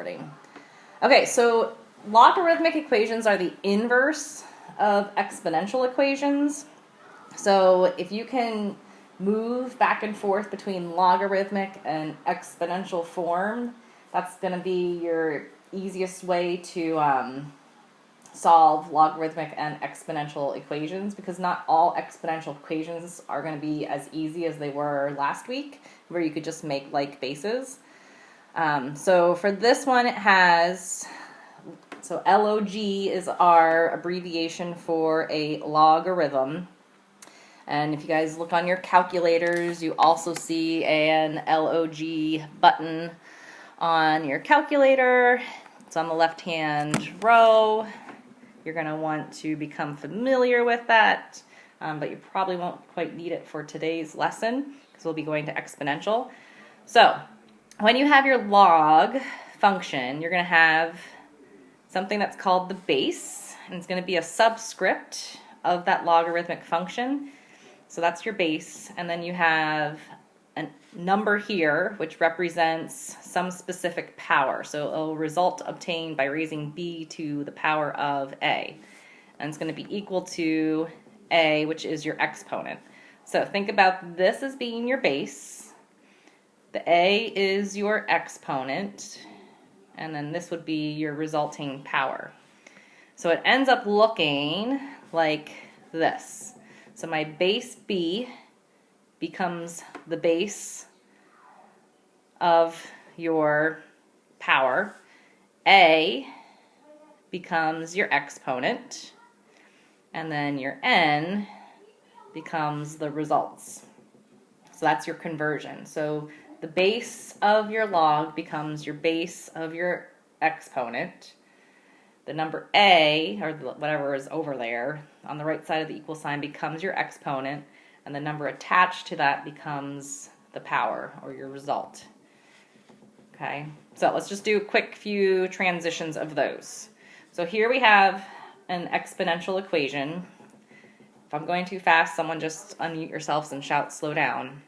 morning. Okay, so logarithmic equations are the inverse of exponential equations. So if you can move back and forth between logarithmic and exponential form, that's going to be your easiest way to solve logarithmic and exponential equations, because not all exponential equations are going to be as easy as they were last week, where you could just make like bases. So for this one, it has, so log is our abbreviation for a logarithm. And if you guys look on your calculators, you also see an log button on your calculator. It's on the left-hand row. You're going to want to become familiar with that, but you probably won't quite need it for today's lesson because we'll be going to exponential. So when you have your log function, you're going to have something that's called the base, and it's going to be a subscript of that logarithmic function. So that's your base, and then you have a number here which represents some specific power. So a result obtained by raising b to the power of a, and it's going to be equal to a, which is your exponent. So think about this as being your base, the a is your exponent, and then this would be your resulting power. So it ends up looking like this. So my base b becomes the base of your power, a becomes your exponent, and then your n becomes the results. So that's your conversion. So the base of your log becomes your base of your exponent. The number a, or whatever is over there on the right side of the equal sign, becomes your exponent, and the number attached to that becomes the power, or your result. Okay, so let's just do a quick few transitions of those. So here we have an exponential equation. If I'm going too fast, someone just unmute yourselves and shout slow down.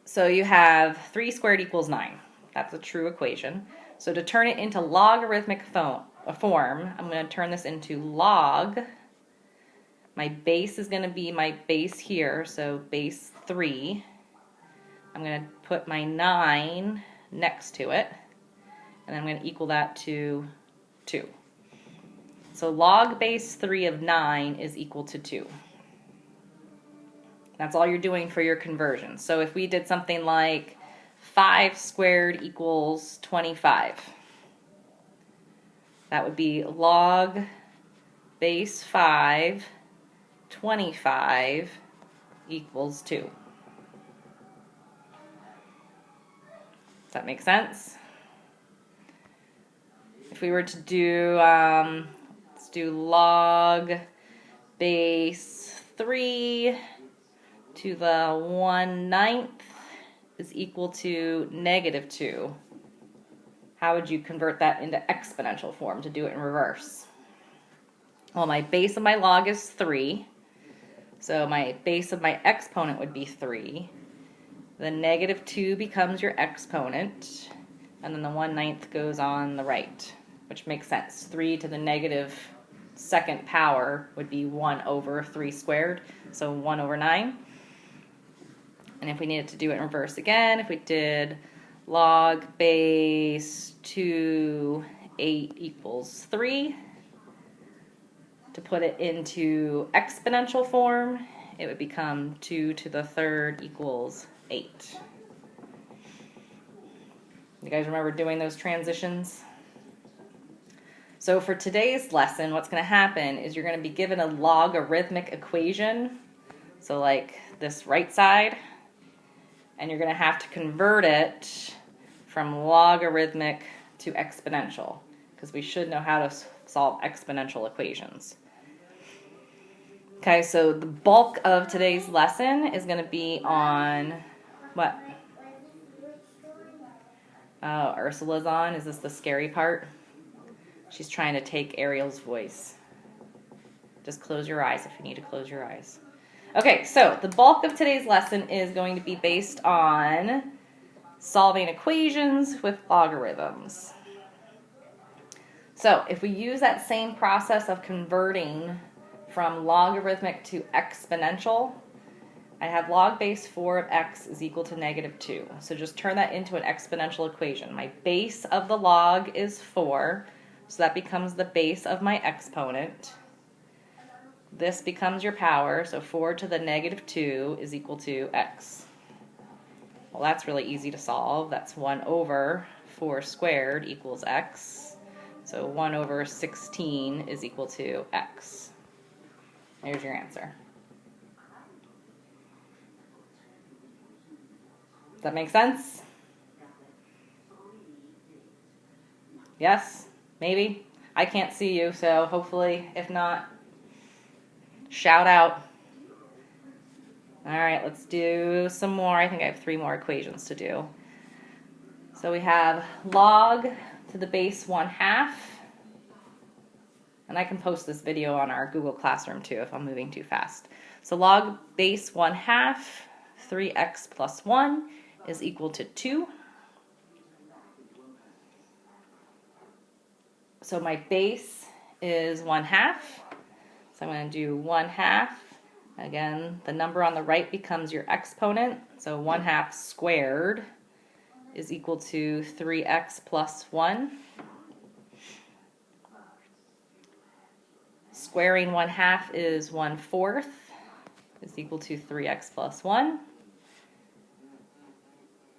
So you have 3 squared equals 9. That's a true equation. So to turn it into logarithmic form, I'm going to turn this into log. My base is going to be my base here, so base 3. I'm going to put my 9 next to it, and I'm going to equal that to 2. So log base 3 of 9 is equal to 2. That's all you're doing for your conversion. So if we did something like 5 squared equals 25, that would be log base 5 25 equals 2. Does that make sense? If we were to do, let's do log base 3 to the 1/9 is equal to -2. How would you convert that into exponential form to do it in reverse? Well, my base of my log is 3. So my base of my exponent would be 3. The -2 becomes your exponent, and then the 1/9 goes on the right, which makes sense. 3 to the -2nd power would be 1 over 3 squared, so 1 over 9. And if we needed to do it in reverse again, if we did log base 2 8 equals 3, to put it into exponential form, it would become 2 to the 3rd equals 8. You guys remember doing those transitions? So for today's lesson, what's going to happen is you're going to be given a logarithmic equation, so like this right side, and you're going to have to convert it from logarithmic to exponential, because we should know how to solve exponential equations. Okay, so the bulk of today's lesson is going to be on what? Oh, Ursula's on. Is this the scary part? She's trying to take Ariel's voice. Just close your eyes if you need to close your eyes. Okay, so the bulk of today's lesson is going to be based on solving equations with logarithms. So if we use that same process of converting from logarithmic to exponential, I have log base 4 of x is equal to -2. So just turn that into an exponential equation. My base of the log is 4, so that becomes the base of my exponent. This becomes your power, so 4 to the -2 is equal to x. Well, that's really easy to solve. That's 1 over 4 squared equals x. So 1 over 16 is equal to x. There's your answer. Does that make sense? Yes? Maybe? I can't see you, so hopefully, if not, shout out. All right, let's do some more. I think I have 3 more equations to do. So we have log to the base 1/2. And I can post this video on our Google Classroom too if I'm moving too fast. So log base 1/2, 3x plus 1 is equal to 2. So my base is 1/2. So I'm going to do 1/2. Again, the number on the right becomes your exponent. So 1/2 squared is equal to 3x plus 1. Squaring 1/2 is 1/4 is equal to 3x plus 1.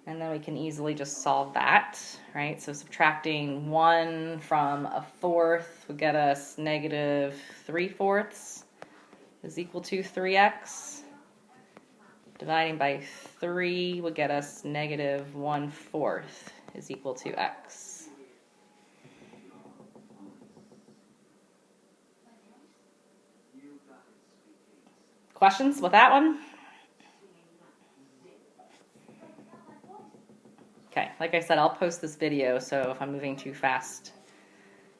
And then we can easily just solve that, right? So subtracting 1 from 1/4 would get us -3/4 is equal to 3x. Dividing by 3 would get us -1/4 is equal to x. Questions with that one? Okay, like I said, I'll post this video, so if I'm moving too fast,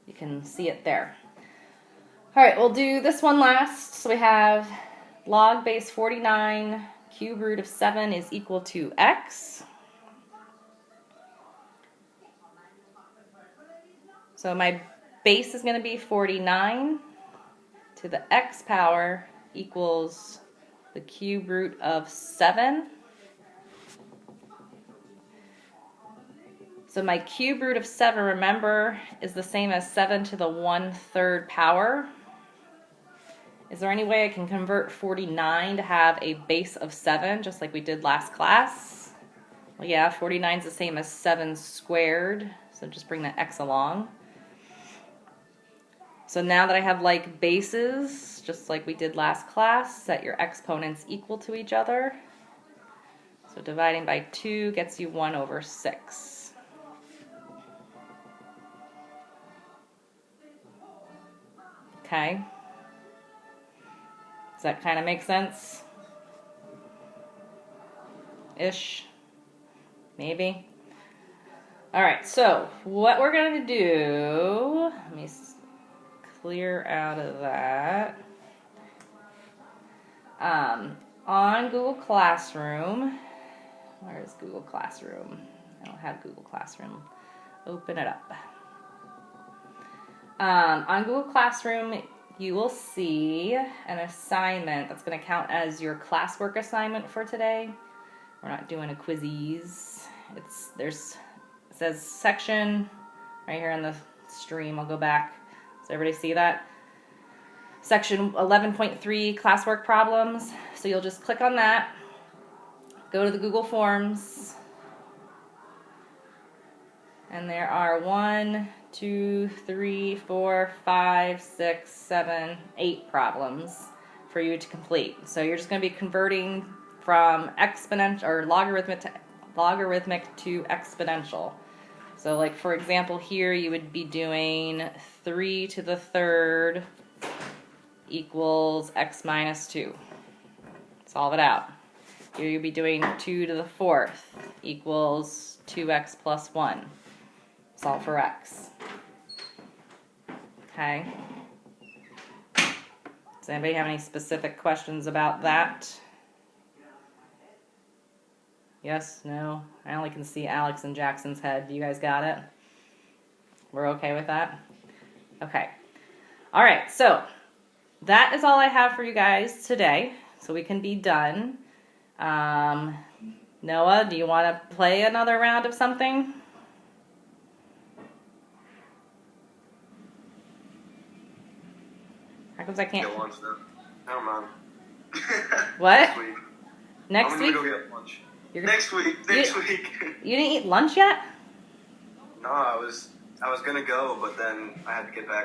you can see it there. All right, we'll do this one last. So we have log base 49, cube root of 7 is equal to x. So my base is going to be 49 to the x power equals the cube root of 7. So my cube root of 7, remember, is the same as 7 to the 1/3 power. Is there any way I can convert 49 to have a base of 7, just like we did last class? Well, yeah, 49 is the same as 7 squared, so just bring the x along. So now that I have like bases, just like we did last class, set your exponents equal to each other. So dividing by 2 gets you 1 over 6. Okay. Does that kind of make sense? Ish. Maybe. All right, so what we're going to do, let me clear out of that. On Google Classroom, where is Google Classroom? I don't have Google Classroom. Open it up. On Google Classroom, you will see an assignment that's going to count as your classwork assignment for today. We're not doing a quizzes. It says section right here in the stream. I'll go back. Does everybody see that? Section 11.3 classwork problems. So you'll just click on that, go to the Google Forms, and there are 1, 2, 3, 4, 5, 6, 7, 8 problems for you to complete. So you're just going to be converting from exponential or logarithmic to exponential. So like for example here you would be doing 3 to the 3rd equals x minus 2. Solve it out. Here you'll be doing 2 to the 4th equals 2x plus 1. Solve for x. Okay. Does anybody have any specific questions about that? Yes, no? I only can see Alex and Jackson's head. You guys got it? We're okay with that? Okay. All right, so that is all I have for you guys today. So we can be done. Noah, do you want to play another round of something? How comes I can't? Get lunch then. Never mind. What? Next week. Next I'm week? gonna go get lunch. You're... Next week. Next week. You didn't eat lunch yet? No, I was gonna go, but then I had to get back